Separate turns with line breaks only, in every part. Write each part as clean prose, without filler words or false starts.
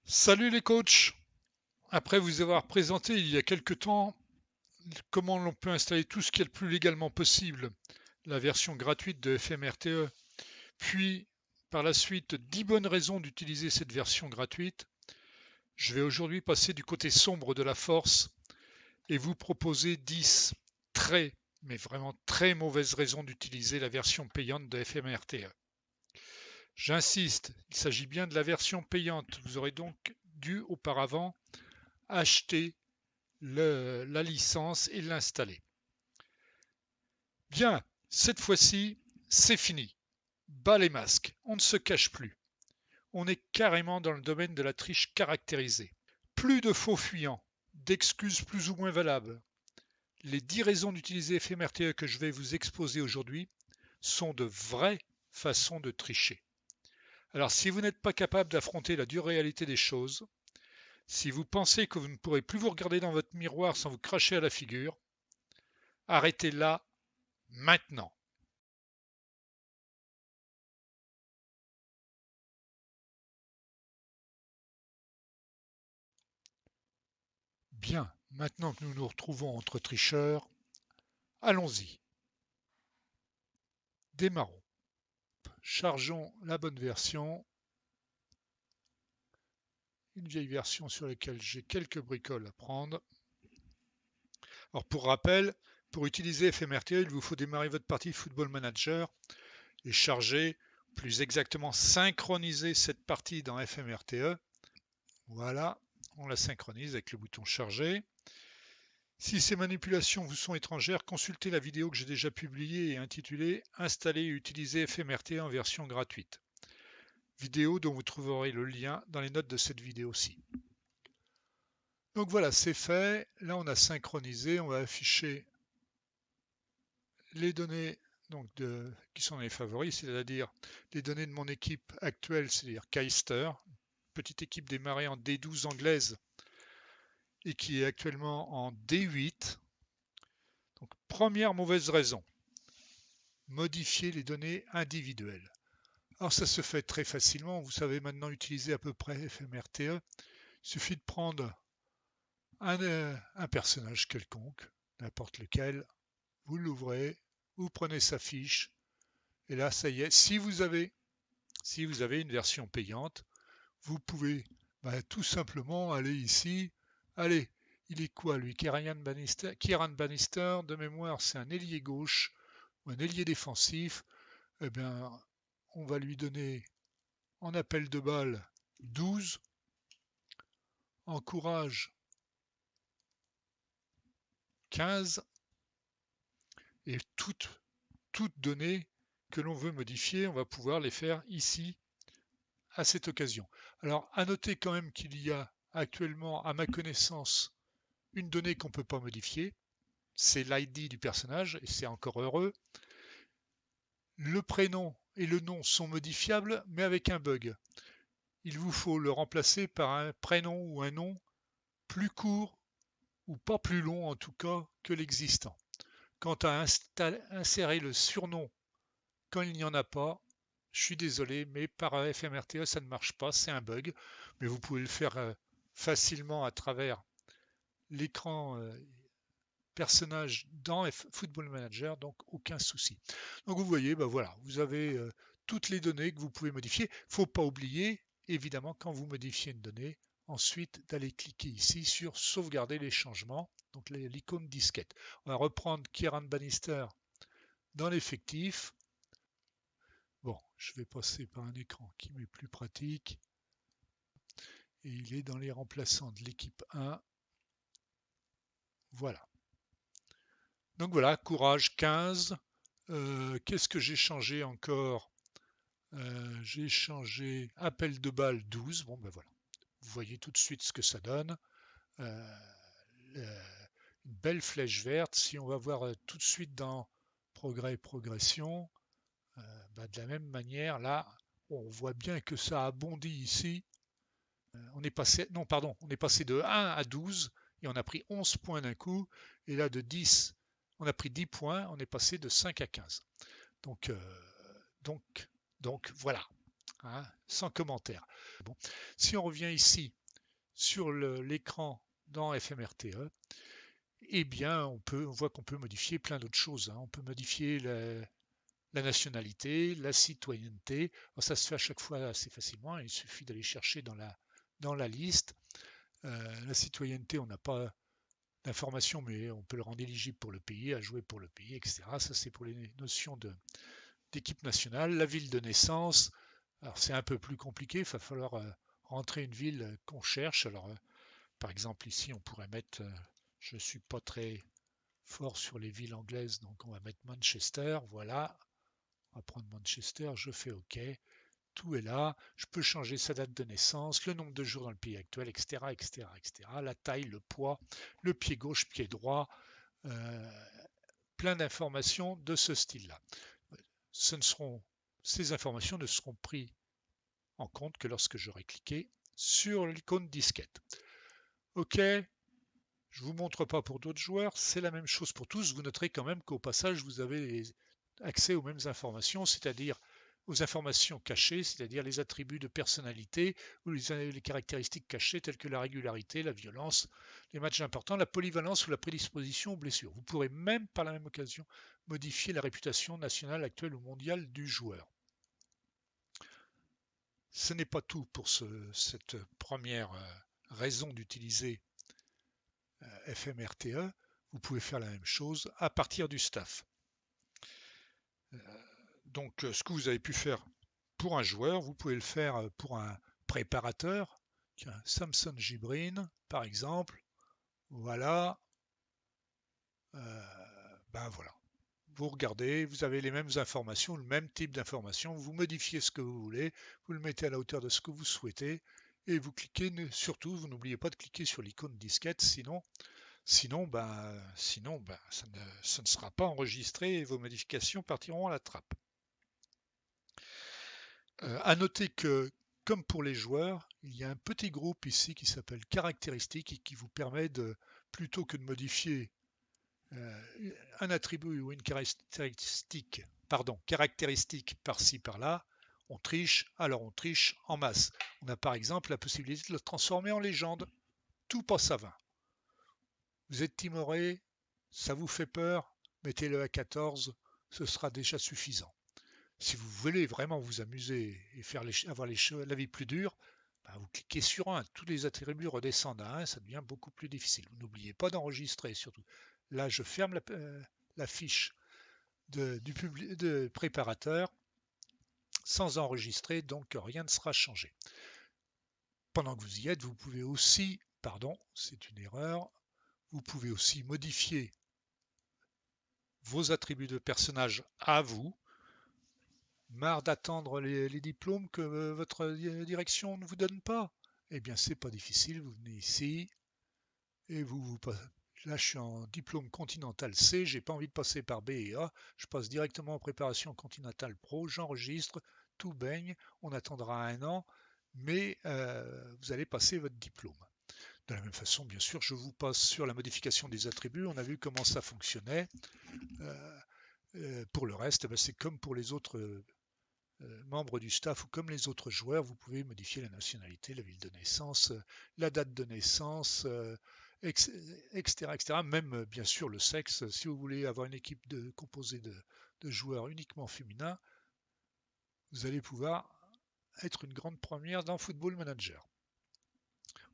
Salut les coachs! Après vous avoir présenté il y a quelque temps comment l'on peut installer tout ce qui est le plus légalement possible, la version gratuite de FMRTE, puis par la suite 10 bonnes raisons d'utiliser cette version gratuite, je vais aujourd'hui passer du côté sombre de la force et vous proposer 10 très, mais vraiment très mauvaises raisons d'utiliser la version payante de FMRTE. J'insiste, il s'agit bien de la version payante. Vous aurez donc dû auparavant acheter la licence et l'installer. Bien, cette fois-ci, c'est fini. Bas les masques, on ne se cache plus. On est carrément dans le domaine de la triche caractérisée. Plus de faux fuyants, d'excuses plus ou moins valables. Les 10 raisons d'utiliser FMRTE que je vais vous exposer aujourd'hui sont de vraies façons de tricher. Alors si vous n'êtes pas capable d'affronter la dure réalité des choses, si vous pensez que vous ne pourrez plus vous regarder dans votre miroir sans vous cracher à la figure, arrêtez là maintenant. Bien, maintenant que nous nous retrouvons entre tricheurs, allons-y. Démarrons. Chargeons la bonne version, une vieille version sur laquelle j'ai quelques bricoles à prendre. Alors pour rappel, pour utiliser FMRTE, il vous faut démarrer votre partie Football Manager et charger, plus exactement synchroniser cette partie dans FMRTE. Voilà, on la synchronise avec le bouton charger. Si ces manipulations vous sont étrangères, consultez la vidéo que j'ai déjà publiée et intitulée « Installer et utiliser FMRTE en version gratuite ». Vidéo dont vous trouverez le lien dans les notes de cette vidéo-ci. Donc voilà, c'est fait. Là, on a synchronisé. On va afficher les données qui sont les favoris, c'est-à-dire les données de mon équipe actuelle, c'est-à-dire Keister, petite équipe démarrée en D12 anglaise et qui est actuellement en D8. Donc, première mauvaise raison, modifier les données individuelles. Alors ça se fait très facilement, vous savez maintenant utiliser à peu près FMRTE. Il suffit de prendre un personnage quelconque, n'importe lequel, vous l'ouvrez, vous prenez sa fiche, et là ça y est, si vous avez une version payante, vous pouvez tout simplement aller ici, allez, il est quoi lui, Kieran Bannister, de mémoire c'est un ailier gauche, ou un ailier défensif, eh bien on va lui donner en appel de balle 12, en courage 15, et toutes données que l'on veut modifier, on va pouvoir les faire ici à cette occasion. Alors à noter quand même qu'il y a actuellement à ma connaissance une donnée qu'on ne peut pas modifier, c'est l'ID du personnage et c'est encore heureux. Le prénom et le nom sont modifiables mais avec un bug. Il vous faut le remplacer par un prénom ou un nom plus court ou pas plus long en tout cas que l'existant. Quant à insérer le surnom quand il n'y en a pas, je suis désolé, mais par FMRTE, ça ne marche pas, c'est un bug. Mais vous pouvez le faire facilement à travers l'écran personnage dans Football Manager, donc aucun souci. Donc vous voyez, voilà, vous avez toutes les données que vous pouvez modifier. Il ne faut pas oublier, évidemment, quand vous modifiez une donnée, ensuite d'aller cliquer ici sur sauvegarder les changements, donc l'icône disquette. On va reprendre Kieran Bannister dans l'effectif. Bon, je vais passer par un écran qui m'est plus pratique. Et il est dans les remplaçants de l'équipe 1. Voilà. Donc voilà, courage 15. Qu'est-ce que j'ai changé encore? J'ai changé appel de balle 12. Bon ben voilà. Vous voyez tout de suite ce que ça donne. Euh, une belle flèche verte. Si on va voir tout de suite dans progrès et progression, de la même manière, là, on voit bien que ça a bondi ici. On est passé de 1 à 12 et on a pris 11 points d'un coup. Et là, de 10, on a pris 10 points, on est passé de 5 à 15. Donc, donc voilà. hein, sans commentaire. Bon. Si on revient ici sur l'écran dans FMRTE, eh bien, on voit qu'on peut modifier plein d'autres choses, hein. On peut modifier la nationalité, la citoyenneté. Alors, ça se fait à chaque fois assez facilement. Il suffit d'aller chercher dans la liste. La citoyenneté, on n'a pas d'informations, mais on peut le rendre éligible pour le pays, à jouer pour le pays, etc. Ça, c'est pour les notions d'équipe nationale. La ville de naissance, alors c'est un peu plus compliqué. Il va falloir rentrer une ville qu'on cherche. Alors, par exemple, ici, on pourrait mettre, je ne suis pas très fort sur les villes anglaises, donc on va mettre Manchester. Voilà, on va prendre Manchester, je fais OK. Tout est là. Je peux changer sa date de naissance, le nombre de jours dans le pays actuel, etc., etc., etc. La taille, le poids, le pied gauche, pied droit, plein d'informations de ce style-là. Ces informations ne seront prises en compte que lorsque j'aurai cliqué sur l'icône disquette. OK, je ne vous montre pas pour d'autres joueurs, c'est la même chose pour tous. Vous noterez quand même qu'au passage, vous avez accès aux mêmes informations, c'est-à-dire aux informations cachées, c'est-à-dire les attributs de personnalité ou les caractéristiques cachées telles que la régularité, la violence, les matchs importants, la polyvalence ou la prédisposition aux blessures. Vous pourrez même par la même occasion modifier la réputation nationale, actuelle ou mondiale du joueur. Ce n'est pas tout pour cette première raison d'utiliser FMRTE. Vous pouvez faire la même chose à partir du staff. Donc, ce que vous avez pu faire pour un joueur, vous pouvez le faire pour un préparateur. Tiens, Samson Gibrin, par exemple. Voilà. Ben voilà. Vous regardez, vous avez les mêmes informations, le même type d'informations. Vous modifiez ce que vous voulez, vous le mettez à la hauteur de ce que vous souhaitez et vous cliquez. Surtout, vous n'oubliez pas de cliquer sur l'icône disquette, sinon ça ne sera pas enregistré et vos modifications partiront à la trappe. À noter que, comme pour les joueurs, il y a un petit groupe ici qui s'appelle caractéristiques et qui vous permet de, plutôt que de modifier un attribut ou une caractéristique par-ci par-là, on triche, alors on triche en masse. On a par exemple la possibilité de le transformer en légende. Tout passe à 20. Vous êtes timoré, ça vous fait peur, mettez-le à 14, ce sera déjà suffisant. Si vous voulez vraiment vous amuser et avoir la vie plus dure, ben vous cliquez sur 1. Tous les attributs redescendent à 1, ça devient beaucoup plus difficile. N'oubliez pas d'enregistrer surtout. Là, je ferme la fiche de préparateur sans enregistrer, donc rien ne sera changé. Pendant que vous y êtes, vous pouvez aussi, pardon, c'est une erreur, vous pouvez aussi modifier vos attributs de personnage à vous. Marre d'attendre les diplômes que votre direction ne vous donne pas? Eh bien, c'est pas difficile. Vous venez ici et là, je suis en diplôme Continental C. J'ai pas envie de passer par B et A. Je passe directement en préparation Continental Pro. J'enregistre, tout baigne. On attendra 1 an, mais vous allez passer votre diplôme. De la même façon, bien sûr, je vous passe sur la modification des attributs. On a vu comment ça fonctionnait. Pour le reste, c'est comme pour les autres membres du staff ou comme les autres joueurs, vous pouvez modifier la nationalité, la ville de naissance, la date de naissance, etc., etc. Même bien sûr le sexe. Si vous voulez avoir une équipe composée de joueurs uniquement féminins, vous allez pouvoir être une grande première dans Football Manager.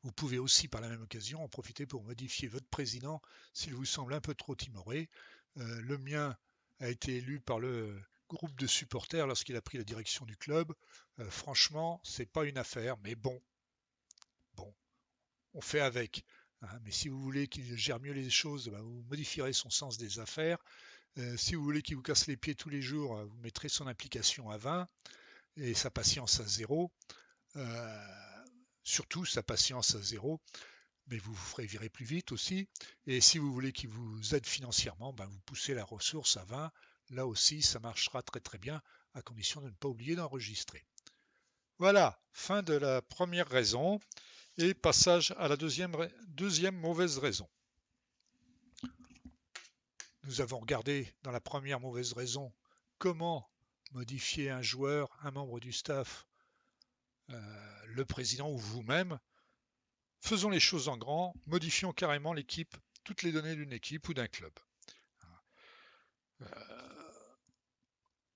Vous pouvez aussi par la même occasion en profiter pour modifier votre président s'il vous semble un peu trop timoré. Le mien a été élu par le groupe de supporters lorsqu'il a pris la direction du club. Franchement, c'est pas une affaire, mais bon, on fait avec. Hein. Mais si vous voulez qu'il gère mieux les choses, vous modifierez son sens des affaires. Si vous voulez qu'il vous casse les pieds tous les jours, vous mettrez son implication à 20 et sa patience à 0. Surtout sa patience à 0. Mais vous vous ferez virer plus vite aussi. Et si vous voulez qu'il vous aide financièrement, vous poussez la ressource à 20. Là aussi, ça marchera très très bien, à condition de ne pas oublier d'enregistrer. Voilà, fin de la première raison, et passage à la deuxième mauvaise raison. Nous avons regardé dans la première mauvaise raison comment modifier un joueur, un membre du staff, le président ou vous-même, faisons les choses en grand, modifions carrément l'équipe, toutes les données d'une équipe ou d'un club.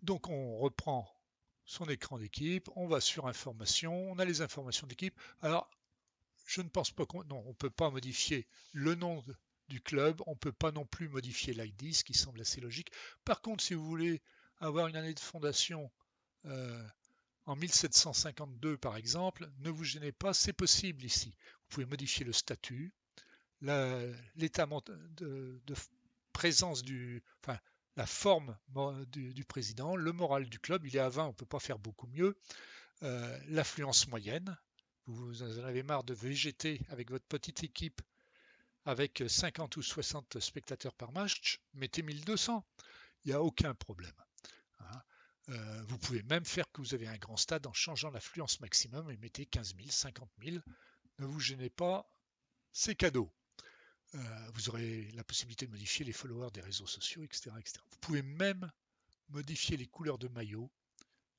Donc on reprend son écran d'équipe, on va sur informations, on a les informations d'équipe. Alors je ne pense pas qu'on ne peut pas modifier le nom du club, on ne peut pas non plus modifier l'ID, ce qui semble assez logique. Par contre, si vous voulez avoir une année de fondation en 1752 par exemple, ne vous gênez pas, c'est possible ici. Vous pouvez modifier le statut, l'état de présence enfin, la forme du président, le moral du club, il est à 20, on ne peut pas faire beaucoup mieux, l'affluence moyenne, vous en avez marre de végéter avec votre petite équipe avec 50 ou 60 spectateurs par match, mettez 1200, il n'y a aucun problème. Vous pouvez même faire que vous avez un grand stade en changeant l'affluence maximum et mettez 15 000, 50 000, ne vous gênez pas, c'est cadeau. Vous aurez la possibilité de modifier les followers des réseaux sociaux, etc., etc. Vous pouvez même modifier les couleurs de maillot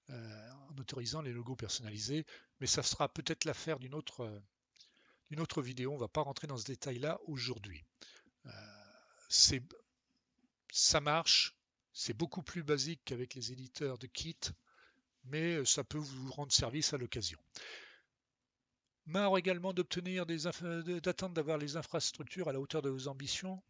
en autorisant les logos personnalisés, mais ça sera peut-être l'affaire d'une autre vidéo. On ne va pas rentrer dans ce détail-là aujourd'hui. Ça marche, c'est beaucoup plus basique qu'avec les éditeurs de kits, mais ça peut vous rendre service à l'occasion. Marre également d'attendre d'avoir les infrastructures à la hauteur de vos ambitions.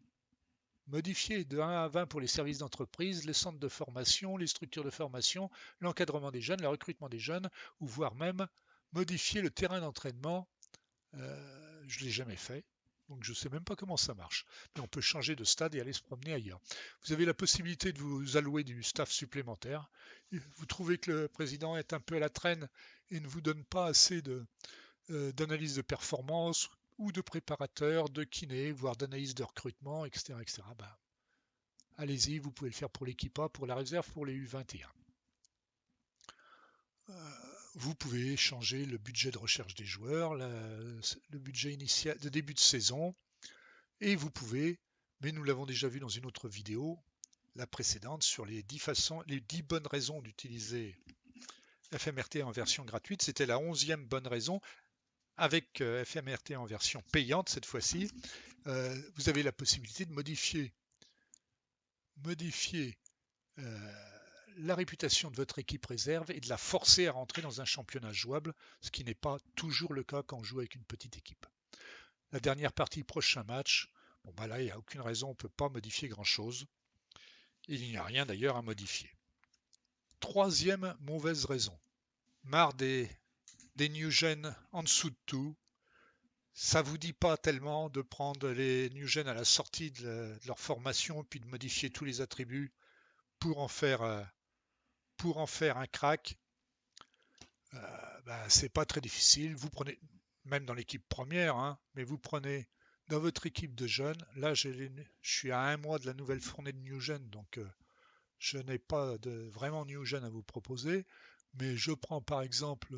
Modifier de 1 à 20 pour les services d'entreprise, les centres de formation, les structures de formation, l'encadrement des jeunes, le recrutement des jeunes, ou voire même modifier le terrain d'entraînement. Je ne l'ai jamais fait, donc je ne sais même pas comment ça marche. Mais on peut changer de stade et aller se promener ailleurs. Vous avez la possibilité de vous allouer du staff supplémentaire. Vous trouvez que le président est un peu à la traîne et ne vous donne pas assez d'analyse de performance ou de préparateur, de kiné, voire d'analyse de recrutement, etc. etc. Allez-y, vous pouvez le faire pour l'équipe A, pour la réserve, pour les U21. Vous pouvez changer le budget de recherche des joueurs, le budget initial de début de saison, et vous pouvez, mais nous l'avons déjà vu dans une autre vidéo, la précédente, sur les 10 bonnes raisons d'utiliser FMRT en version gratuite. C'était la 11e bonne raison. Avec FMRT en version payante cette fois-ci, vous avez la possibilité de modifier la réputation de votre équipe réserve et de la forcer à rentrer dans un championnat jouable, ce qui n'est pas toujours le cas quand on joue avec une petite équipe. La dernière partie, prochain match, là il n'y a aucune raison, on ne peut pas modifier grand-chose. Il n'y a rien d'ailleurs à modifier. Troisième mauvaise raison, marre des new gen en dessous de tout. Ça vous dit pas tellement de prendre les new gen à la sortie de leur formation puis de modifier tous les attributs pour en faire un crack. C'est pas très difficile. Vous prenez, même dans l'équipe première, mais vous prenez dans votre équipe de jeunes. Là, je suis à 1 mois de la nouvelle fournée de new gen, donc je n'ai pas de vraiment new gen à vous proposer. Mais je prends par exemple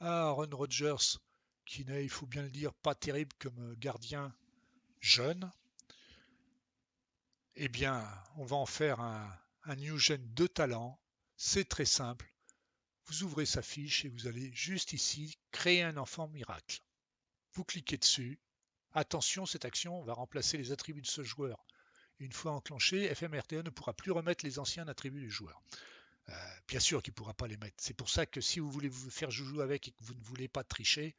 Aaron Rodgers, qui n'est, il faut bien le dire, pas terrible comme gardien jeune. Eh bien, on va en faire un new gen de talent. C'est très simple. Vous ouvrez sa fiche et vous allez juste ici créer un enfant miracle. Vous cliquez dessus. Attention, cette action va remplacer les attributs de ce joueur. Une fois enclenché, FMRTE ne pourra plus remettre les anciens attributs du joueur. Bien sûr qu'il ne pourra pas les mettre. C'est pour ça que si vous voulez vous faire joujou avec et que vous ne voulez pas tricher,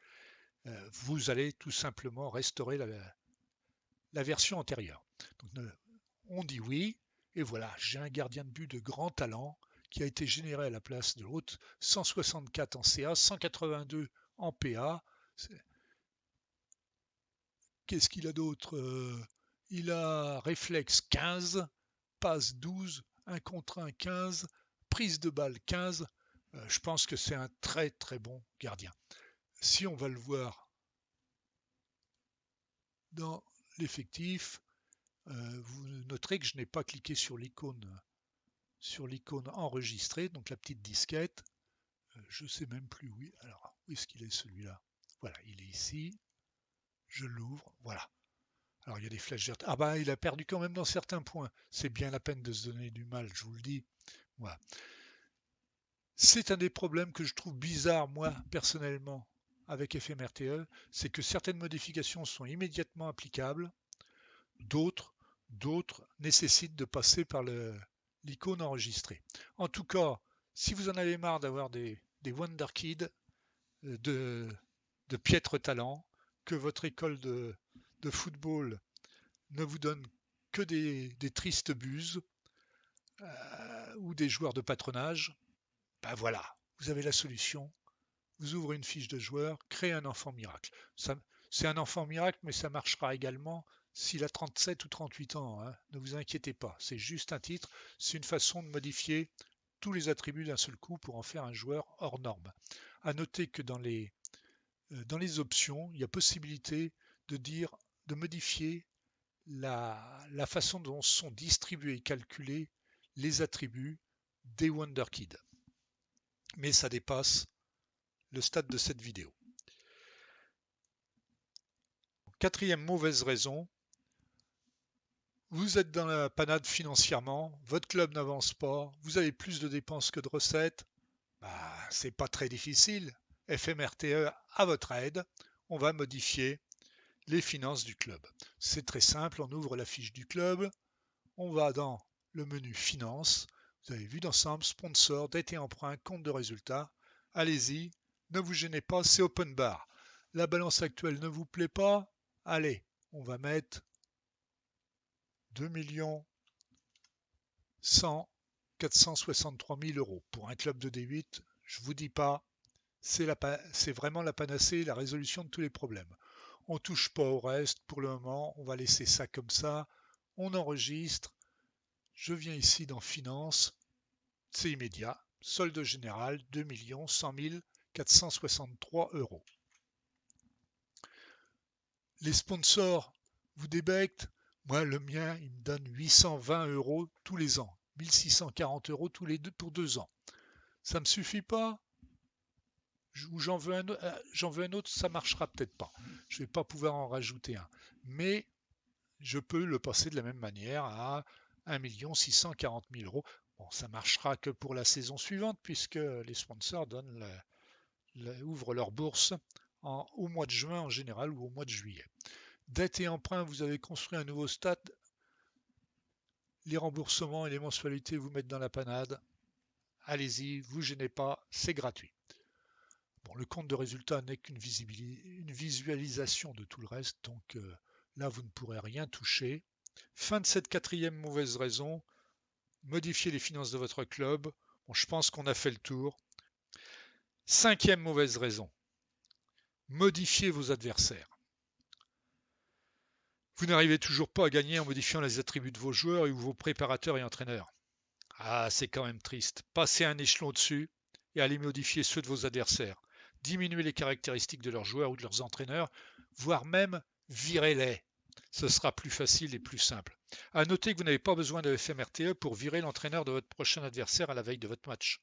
vous allez tout simplement restaurer la version antérieure. Donc, on dit oui, et voilà, j'ai un gardien de but de grand talent qui a été généré à la place de l'autre, 164 en CA, 182 en PA. Qu'est-ce qu'il a d'autre? Il a réflexe 15, passe 12, 1 contre 1 15, prise de balle 15. Je pense que c'est un très très bon gardien. Si on va le voir dans l'effectif, vous noterez que je n'ai pas cliqué sur l'icône enregistrée, donc la petite disquette. Je ne sais même plus où. Alors, où est-ce qu'il est celui-là? Voilà, il est ici. Je l'ouvre. Voilà. Alors, il y a des flèches vertes. Ah il a perdu quand même dans certains points. C'est bien la peine de se donner du mal, je vous le dis. Voilà. C'est un des problèmes que je trouve bizarre, moi, personnellement, avec FMRTE, c'est que certaines modifications sont immédiatement applicables, d'autres, d'autres nécessitent de passer par l'icône enregistrée. En tout cas, si vous en avez marre d'avoir des Wonder Kids de piètre talent, que votre école de football ne vous donne que des tristes buses ou des joueurs de patronage, ben voilà, vous avez la solution. Vous ouvrez une fiche de joueur, créez un enfant miracle. C'est un enfant miracle, mais ça marchera également s'il a 37 ou 38 ans. Hein. Ne vous inquiétez pas, c'est juste un titre. C'est une façon de modifier tous les attributs d'un seul coup pour en faire un joueur hors norme. À noter que dans les options, il y a possibilité de modifier la façon dont sont distribués et calculés les attributs des Wonder Kids. Mais ça dépasse le stade de cette vidéo. Quatrième mauvaise raison, vous êtes dans la panade financièrement, votre club n'avance pas, vous avez plus de dépenses que de recettes. C'est pas très difficile. FMRTE à votre aide, on va modifier les finances du club. C'est très simple, on ouvre la fiche du club, on va dans le menu Finances, vous avez vu d'ensemble, sponsor, dette et emprunt, compte de résultats. Allez-y, ne vous gênez pas, c'est open bar. La balance actuelle ne vous plaît pas, allez, on va mettre 2 463 000 euros. Pour un club de D8, je vous dis pas, c'est vraiment la panacée, la résolution de tous les problèmes. On ne touche pas au reste pour le moment, on va laisser ça comme ça. On enregistre. Je viens ici dans Finances, c'est immédiat. Solde général 2 100 463 euros. Les sponsors vous débectent. Moi, le mien, il me donne 820 euros tous les ans. 1640 euros tous les deux pour 2 ans. Ça ne me suffit pas? Ou j'en veux un autre, ça marchera peut-être pas. Je ne vais pas pouvoir en rajouter un. Mais je peux le passer de la même manière à 1 640 000 euros. Bon, ça marchera que pour la saison suivante puisque les sponsors ouvrent leur bourse au mois de juin en général ou au mois de juillet. Dette et emprunt, vous avez construit un nouveau stade. Les remboursements et les mensualités vous mettent dans la panade. Allez-y, vous gênez pas, c'est gratuit. Bon, le compte de résultat n'est qu'une visualisation de tout le reste, donc là vous ne pourrez rien toucher. Fin de cette quatrième mauvaise raison, modifier les finances de votre club. Bon, je pense qu'on a fait le tour. Cinquième mauvaise raison, modifier vos adversaires. Vous n'arrivez toujours pas à gagner en modifiant les attributs de vos joueurs ou vos préparateurs et entraîneurs. Ah, c'est quand même triste. Passez un échelon au-dessus et allez modifier ceux de vos adversaires. Diminuez les caractéristiques de leurs joueurs ou de leurs entraîneurs, voire même virez-les. Ce sera plus facile et plus simple. À noter que vous n'avez pas besoin de FMRTE pour virer l'entraîneur de votre prochain adversaire à la veille de votre match.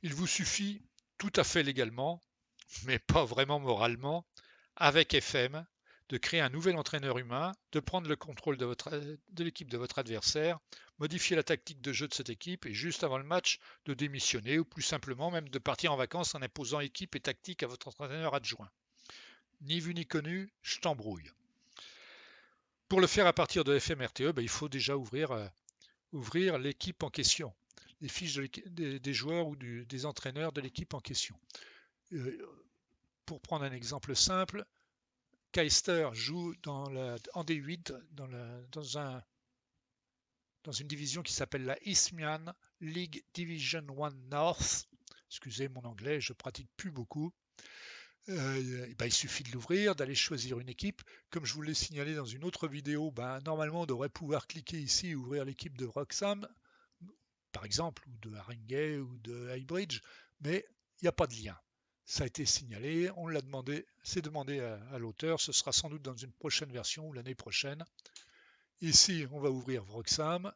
Il vous suffit, tout à fait légalement, mais pas vraiment moralement, avec FM, de créer un nouvel entraîneur humain, de prendre le contrôle de l'équipe de votre adversaire, modifier la tactique de jeu de cette équipe et juste avant le match de démissionner ou plus simplement même de partir en vacances en imposant équipe et tactique à votre entraîneur adjoint. Ni vu ni connu, je t'embrouille. Pour le faire à partir de FMRTE, il faut déjà ouvrir l'équipe en question, les fiches des joueurs ou des entraîneurs de l'équipe en question. Pour prendre un exemple simple, Keister joue en D8 dans une division qui s'appelle la Isthmian League Division 1 North. Excusez mon anglais, je pratique plus beaucoup. Il suffit de l'ouvrir, d'aller choisir une équipe. Comme je vous l'ai signalé dans une autre vidéo, normalement on devrait pouvoir cliquer ici et ouvrir l'équipe de Wroxham, par exemple, ou de Haringey ou de Highbridge, mais il n'y a pas de lien. Ça a été signalé, on l'a demandé, c'est demandé à l'auteur, ce sera sans doute dans une prochaine version ou l'année prochaine. Ici, on va ouvrir Wroxham,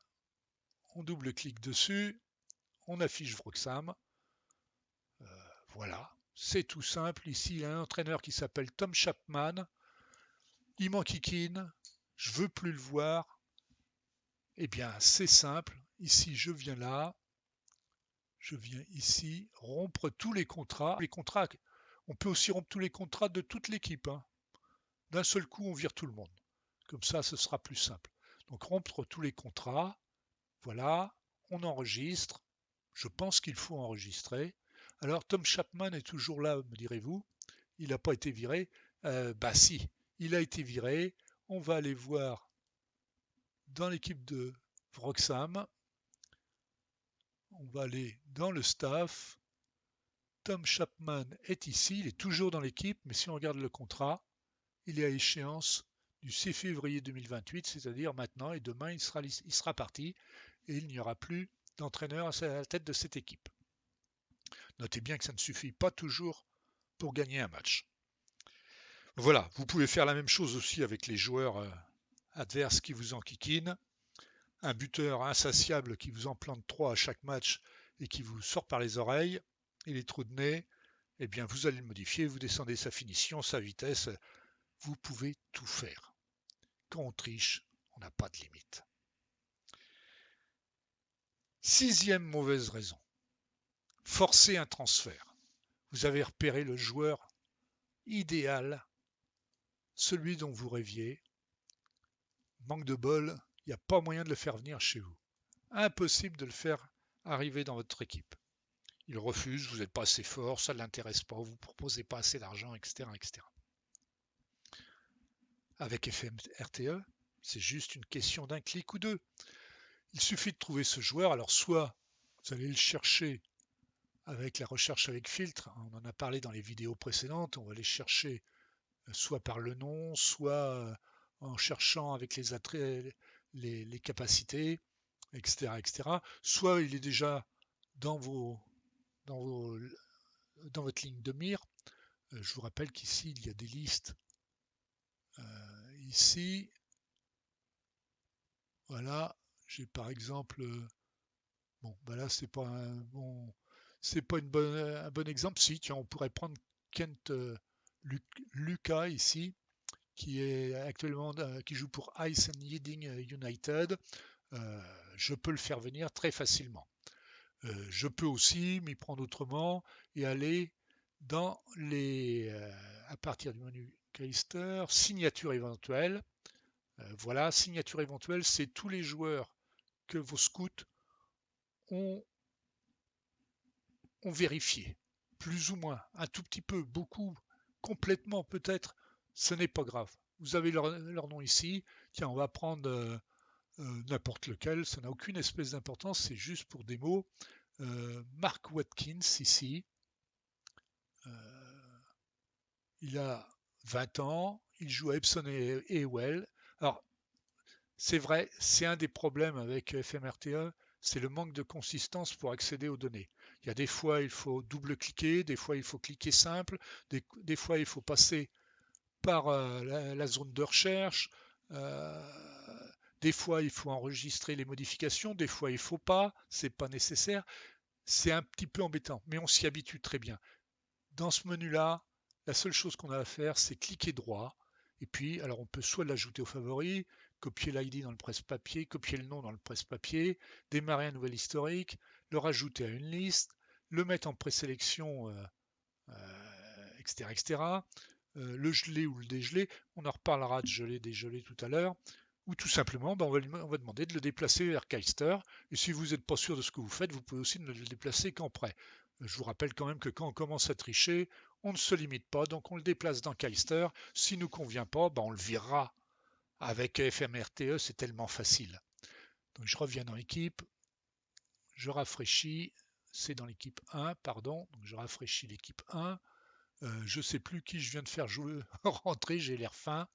on double-clique dessus, on affiche Wroxham. Voilà, c'est tout simple. Ici, il y a un entraîneur qui s'appelle Tom Chapman. Il m'enquiquine, je veux plus le voir. Eh bien, c'est simple. Ici, je viens là, je viens ici, rompre tous les contrats. On peut aussi rompre tous les contrats de toute l'équipe, hein. D'un seul coup, on vire tout le monde. Comme ça, ce sera plus simple. Donc rompre tous les contrats, voilà, on enregistre. Je pense qu'il faut enregistrer. Alors Tom Chapman est toujours là, me direz-vous. Il n'a pas été viré. Bah si, il a été viré. On va aller voir dans l'équipe de Wroxham. On va aller dans le staff. Tom Chapman est ici, il est toujours dans l'équipe, mais si on regarde le contrat, il est à échéance du 6 février 2028, c'est-à-dire maintenant, et demain il sera parti, et il n'y aura plus d'entraîneur à la tête de cette équipe. Notez bien que ça ne suffit pas toujours pour gagner un match. Voilà, vous pouvez faire la même chose aussi avec les joueurs adverses qui vous enquiquinent. Un buteur insatiable qui vous en plante 3 à chaque match et qui vous sort par les oreilles et les trous de nez, eh bien vous allez le modifier, vous descendez sa finition, sa vitesse, vous pouvez tout faire. Quand on triche, on n'a pas de limite. 6e mauvaise raison, forcer un transfert. Vous avez repéré le joueur idéal, celui dont vous rêviez. Manque de bol, il n'y a pas moyen de le faire venir chez vous. Impossible de le faire arriver dans votre équipe. Il refuse, vous n'êtes pas assez fort, ça ne l'intéresse pas, vous ne proposez pas assez d'argent, etc., etc. Avec FMRTE, c'est juste une question d'un clic ou deux. Il suffit de trouver ce joueur, alors soit vous allez le chercher avec la recherche avec filtre, on en a parlé dans les vidéos précédentes, on va les chercher soit par le nom, soit en cherchant avec les attraits, les capacités, etc., etc. Soit il est déjà dans votre ligne de mire. Je vous rappelle qu'ici, il y a des listes. Ici, voilà, j'ai par exemple, bon, ben là, c'est pas un bon exemple. Si, tiens, on pourrait prendre Kent Lucas ici, qui est actuellement, qui joue pour Ice and Yiding United. Je peux le faire venir très facilement. Je peux aussi m'y prendre autrement et aller dans à partir du menu Keister, signature éventuelle. Voilà, signature éventuelle, c'est tous les joueurs que vos scouts ont vérifié, plus ou moins, un tout petit peu, beaucoup, complètement peut-être, ce n'est pas grave. Vous avez leur nom ici. Tiens, on va prendre n'importe lequel, ça n'a aucune espèce d'importance, c'est juste pour des mots. Mark Watkins ici, il a 20 ans, il joue à Epsom et Ewell. Alors, c'est vrai, c'est un des problèmes avec FMRTE, c'est le manque de consistance pour accéder aux données. Il y a des fois, il faut double-cliquer, des fois, il faut cliquer simple, des fois, il faut passer par la zone de recherche, des fois, il faut enregistrer les modifications, des fois, il ne faut pas, c'est pas nécessaire. C'est un petit peu embêtant, mais on s'y habitue très bien. Dans ce menu-là, la seule chose qu'on a à faire, c'est cliquer droit. Et puis, alors on peut soit l'ajouter aux favoris, copier l'ID dans le presse-papier, copier le nom dans le presse-papier, démarrer un nouvel historique, le rajouter à une liste, le mettre en présélection, etc., etc., le geler ou le dégeler. On en reparlera de geler, dégeler tout à l'heure. Ou tout simplement, on va demander de le déplacer vers Keister. Et si vous n'êtes pas sûr de ce que vous faites, vous pouvez aussi ne le déplacer qu'en prêt. Je vous rappelle quand même que quand on commence à tricher, on ne se limite pas, donc on le déplace dans Keister. S'il ne nous convient pas, on le virera. Avec FMRTE, c'est tellement facile. Donc je reviens dans l'équipe, je rafraîchis, c'est dans l'équipe 1, pardon, donc je rafraîchis l'équipe 1. Je ne sais plus qui je viens de faire jouer, rentrer, j'ai l'air fin.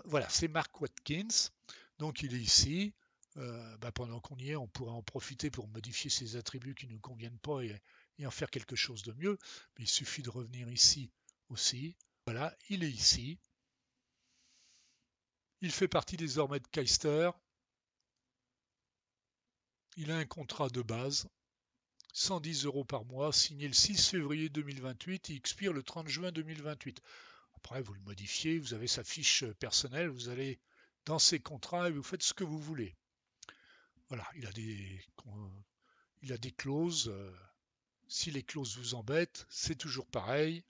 Voilà, c'est Mark Watkins. Donc il est ici. Pendant qu'on y est, on pourrait en profiter pour modifier ses attributs qui ne nous conviennent pas et en faire quelque chose de mieux. Mais il suffit de revenir ici aussi. Voilà, il est ici. Il fait partie désormais de Keister. Il a un contrat de base, 110 € par mois, signé le 6 février 2028 et expire le 30 juin 2028. Après, vous le modifiez, vous avez sa fiche personnelle, vous allez dans ses contrats et vous faites ce que vous voulez. Voilà, il a il a des clauses. Si les clauses vous embêtent, c'est toujours pareil.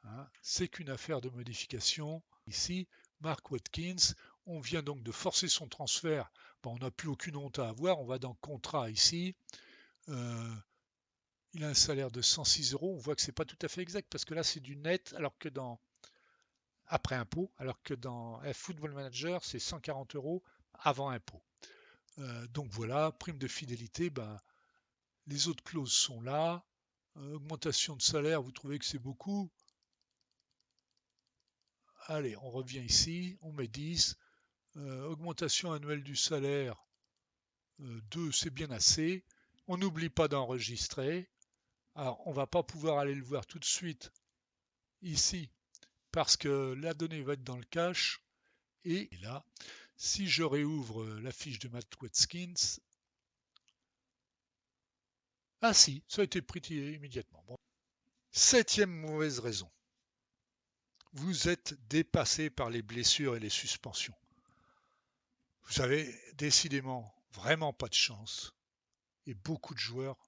Hein, c'est qu'une affaire de modification. Ici, Mark Watkins, on vient donc de forcer son transfert. Bon, on n'a plus aucune honte à avoir. On va dans contrat ici. Il a un salaire de 106 euros. On voit que c'est pas tout à fait exact parce que là, c'est du net, alors que après impôt, alors que dans Football Manager, c'est 140 euros avant impôt. Donc voilà, prime de fidélité, ben, les autres clauses sont là. Augmentation de salaire, vous trouvez que c'est beaucoup? Allez, on revient ici, on met 10. Augmentation annuelle du salaire, 2, c'est bien assez. On n'oublie pas d'enregistrer. Alors, on ne va pas pouvoir aller le voir tout de suite ici parce que la donnée va être dans le cache. Et là, si je réouvre la fiche de Matt Watkins, ah si, ça a été pris immédiatement. Bon. 7e mauvaise raison. Vous êtes dépassé par les blessures et les suspensions. Vous avez décidément vraiment pas de chance. Et beaucoup de joueurs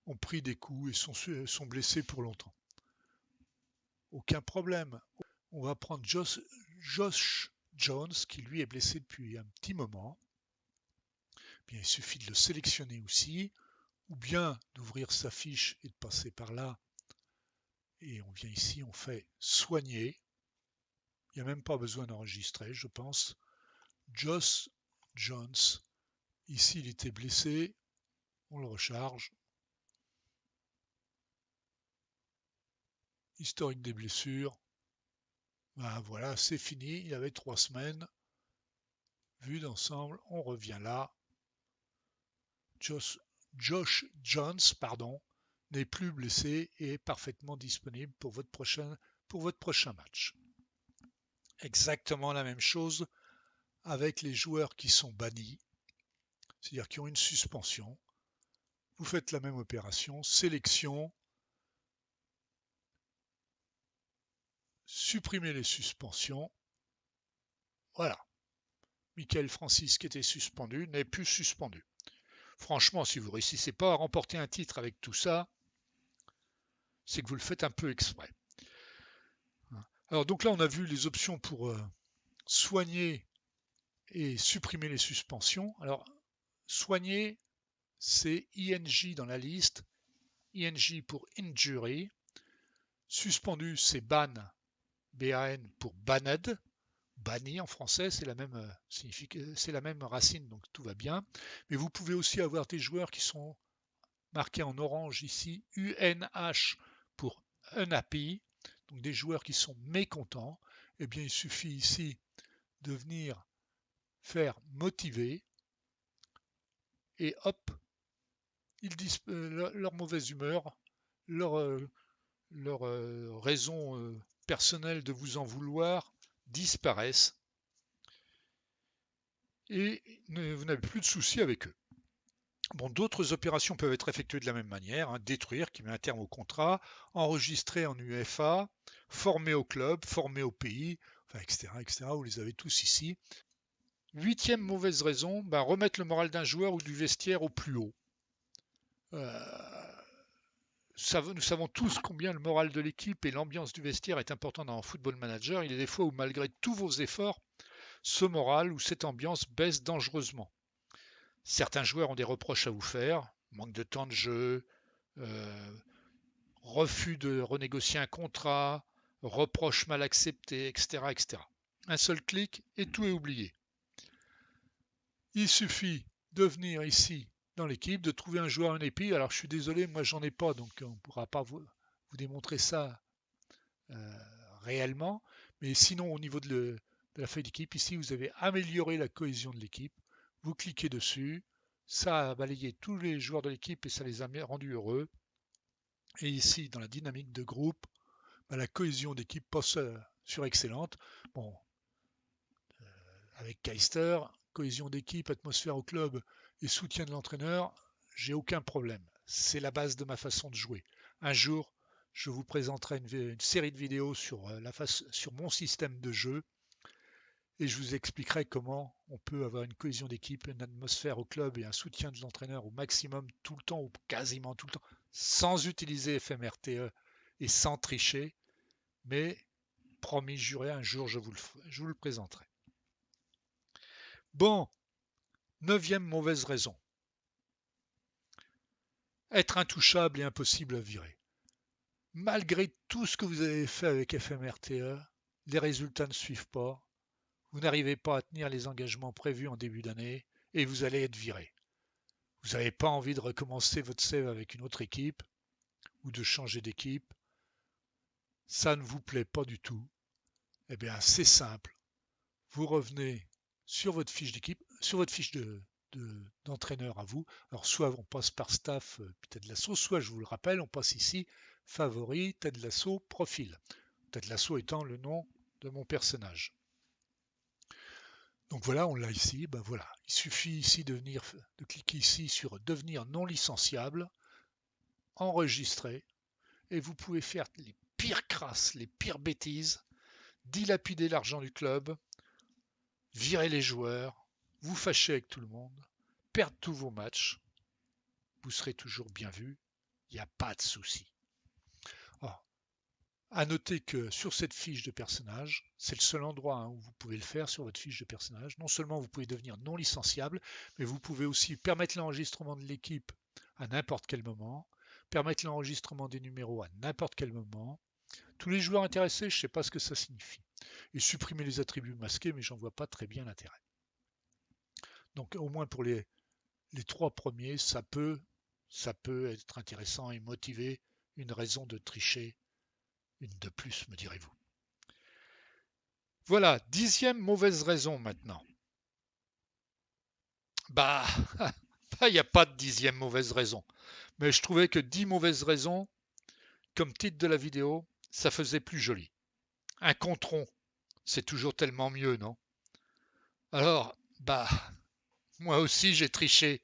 ont pris des coups et sont blessés pour longtemps. Aucun problème. On va prendre Josh Jones, qui lui est blessé depuis un petit moment. Bien, il suffit de le sélectionner aussi, ou bien d'ouvrir sa fiche et de passer par là. Et on vient ici, on fait soigner. Il n'y a même pas besoin d'enregistrer, je pense. Josh Jones. Ici, il était blessé. On le recharge. Historique des blessures. Ben voilà, c'est fini. Il avait 3 semaines. Vue d'ensemble, on revient là. Josh Jones, n'est plus blessé et est parfaitement disponible pour votre prochain match. Exactement la même chose avec les joueurs qui sont bannis, c'est-à-dire qui ont une suspension. Vous faites la même opération, sélection, supprimer les suspensions. Voilà. Michael Francis, qui était suspendu, n'est plus suspendu. Franchement, si vous ne réussissez pas à remporter un titre avec tout ça, c'est que vous le faites un peu exprès. Alors donc là, on a vu les options pour soigner et supprimer les suspensions. Alors, soigner, c'est ING dans la liste. ING pour injury. Suspendu, c'est ban, BAN pour banned. Banni en français, c'est la même racine, donc tout va bien. Mais vous pouvez aussi avoir des joueurs qui sont marqués en orange ici, UNH pour unhappy, donc des joueurs qui sont mécontents. Eh bien, il suffit ici de venir faire motiver et hop, ils disent leur mauvaise humeur, leur raison personnelle de vous en vouloir disparaissent et vous n'avez plus de soucis avec eux. Bon, d'autres opérations peuvent être effectuées de la même manière, hein, détruire, qui met un terme au contrat, enregistrer en UFA, former au club, former au pays, enfin, etc., vous les avez tous ici. 8e mauvaise raison, remettre le moral d'un joueur ou du vestiaire au plus haut. Nous savons tous combien le moral de l'équipe et l'ambiance du vestiaire est important dans un football manager. Il y a des fois où malgré tous vos efforts, ce moral ou cette ambiance baisse dangereusement. Certains joueurs ont des reproches à vous faire, manque de temps de jeu, refus de renégocier un contrat, reproches mal acceptés, etc., etc. Un seul clic et tout est oublié. Il suffit de venir ici dans l'équipe, de trouver un joueur en épi. Alors je suis désolé, moi j'en ai pas, donc on ne pourra pas vous démontrer ça réellement. Mais sinon, au niveau de la feuille d'équipe, ici vous avez amélioré la cohésion de l'équipe. Vous cliquez dessus, ça a balayé tous les joueurs de l'équipe et ça les a rendus heureux. Et ici, dans la dynamique de groupe, la cohésion d'équipe passe sur excellente. Bon, avec Keister, cohésion d'équipe, atmosphère au club et soutien de l'entraîneur, j'ai aucun problème. C'est la base de ma façon de jouer. Un jour, je vous présenterai une série de vidéos sur mon système de jeu et je vous expliquerai comment on peut avoir une cohésion d'équipe, une atmosphère au club et un soutien de l'entraîneur au maximum tout le temps ou quasiment tout le temps, sans utiliser FMRTE et sans tricher, mais promis, juré, un jour je vous le présenterai. Bon, 9e mauvaise raison. Être intouchable et impossible à virer. Malgré tout ce que vous avez fait avec FMRTE, les résultats ne suivent pas, vous n'arrivez pas à tenir les engagements prévus en début d'année et vous allez être viré. Vous n'avez pas envie de recommencer votre save avec une autre équipe ou de changer d'équipe. Ça ne vous plaît pas du tout. Eh bien, c'est simple. Vous revenez sur votre fiche d'équipe, sur votre fiche d'entraîneur à vous. Alors, soit on passe par staff, tête de l'assaut, soit je vous le rappelle, on passe ici, favori, tête de l'assaut, profil. Tête de l'assaut étant le nom de mon personnage. Donc voilà, on l'a ici, ben voilà. Il suffit ici de cliquer ici sur devenir non licenciable, enregistrer, et vous pouvez faire les pires crasses, les pires bêtises, dilapider l'argent du club, virer les joueurs, vous fâcher avec tout le monde, perdre tous vos matchs, vous serez toujours bien vu, il n'y a pas de souci. À noter que sur cette fiche de personnage, c'est le seul endroit où vous pouvez le faire sur votre fiche de personnage. Non seulement vous pouvez devenir non licenciable, mais vous pouvez aussi permettre l'enregistrement de l'équipe à n'importe quel moment, permettre l'enregistrement des numéros à n'importe quel moment. Tous les joueurs intéressés, je ne sais pas ce que ça signifie. Et supprimer les attributs masqués, mais j'en vois pas très bien l'intérêt. Donc au moins pour les 3 premiers, ça peut être intéressant et motiver une raison de tricher. Une de plus, me direz-vous. Voilà, 10e mauvaise raison maintenant. Bah, il n'y a pas de 10e mauvaise raison. Mais je trouvais que 10 mauvaises raisons, comme titre de la vidéo, ça faisait plus joli. Un contron, c'est toujours tellement mieux, non? Alors, moi aussi j'ai triché.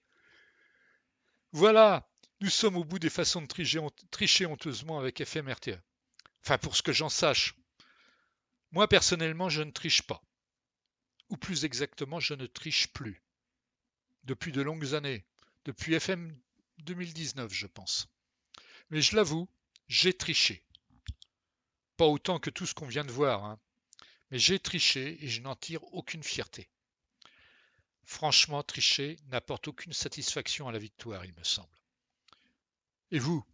Voilà, nous sommes au bout des façons de tricher honteusement avec FMRTE. Enfin, pour ce que j'en sache. Moi, personnellement, je ne triche pas. Ou plus exactement, je ne triche plus. Depuis de longues années. Depuis FM 2019, je pense. Mais je l'avoue, j'ai triché. Pas autant que tout ce qu'on vient de voir, hein. Mais j'ai triché et je n'en tire aucune fierté. Franchement, tricher n'apporte aucune satisfaction à la victoire, il me semble. Et vous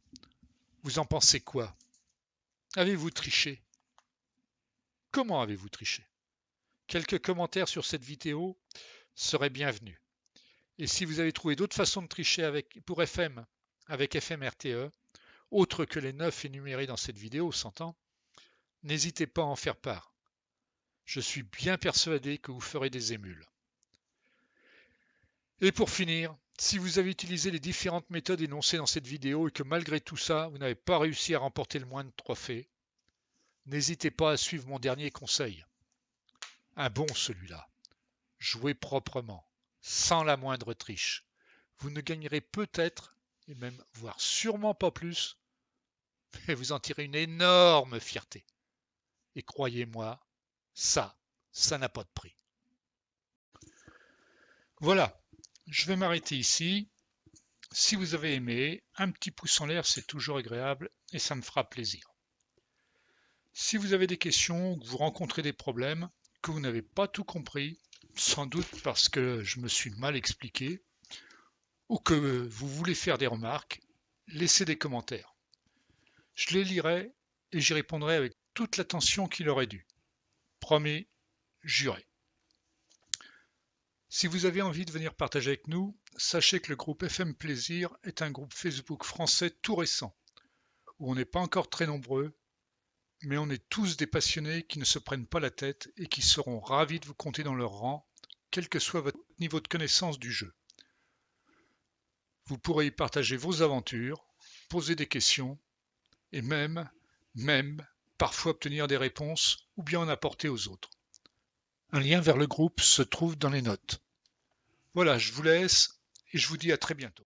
en pensez quoi? Avez-vous triché? Comment avez-vous triché? Quelques commentaires sur cette vidéo seraient bienvenus. Et si vous avez trouvé d'autres façons de tricher pour FM avec FMRTE, autres que les 9 énumérés dans cette vidéo, s'entend, n'hésitez pas à en faire part. Je suis bien persuadé que vous ferez des émules. Et pour finir, si vous avez utilisé les différentes méthodes énoncées dans cette vidéo et que malgré tout ça, vous n'avez pas réussi à remporter le moindre trophée, n'hésitez pas à suivre mon dernier conseil. Un bon celui-là. Jouez proprement, sans la moindre triche. Vous ne gagnerez peut-être, et même voire sûrement pas plus, mais vous en tirez une énorme fierté. Et croyez-moi, ça n'a pas de prix. Voilà, je vais m'arrêter ici. Si vous avez aimé, un petit pouce en l'air, c'est toujours agréable et ça me fera plaisir. Si vous avez des questions, que vous rencontrez des problèmes, que vous n'avez pas tout compris, sans doute parce que je me suis mal expliqué, ou que vous voulez faire des remarques, laissez des commentaires. Je les lirai et j'y répondrai avec toute l'attention qu'il aurait dû. Promis, juré. Si vous avez envie de venir partager avec nous, sachez que le groupe FM Plaisir est un groupe Facebook français tout récent, où on n'est pas encore très nombreux, mais on est tous des passionnés qui ne se prennent pas la tête et qui seront ravis de vous compter dans leur rang, quel que soit votre niveau de connaissance du jeu. Vous pourrez y partager vos aventures, poser des questions, et même, parfois obtenir des réponses ou bien en apporter aux autres. Un lien vers le groupe se trouve dans les notes. Voilà, je vous laisse et je vous dis à très bientôt.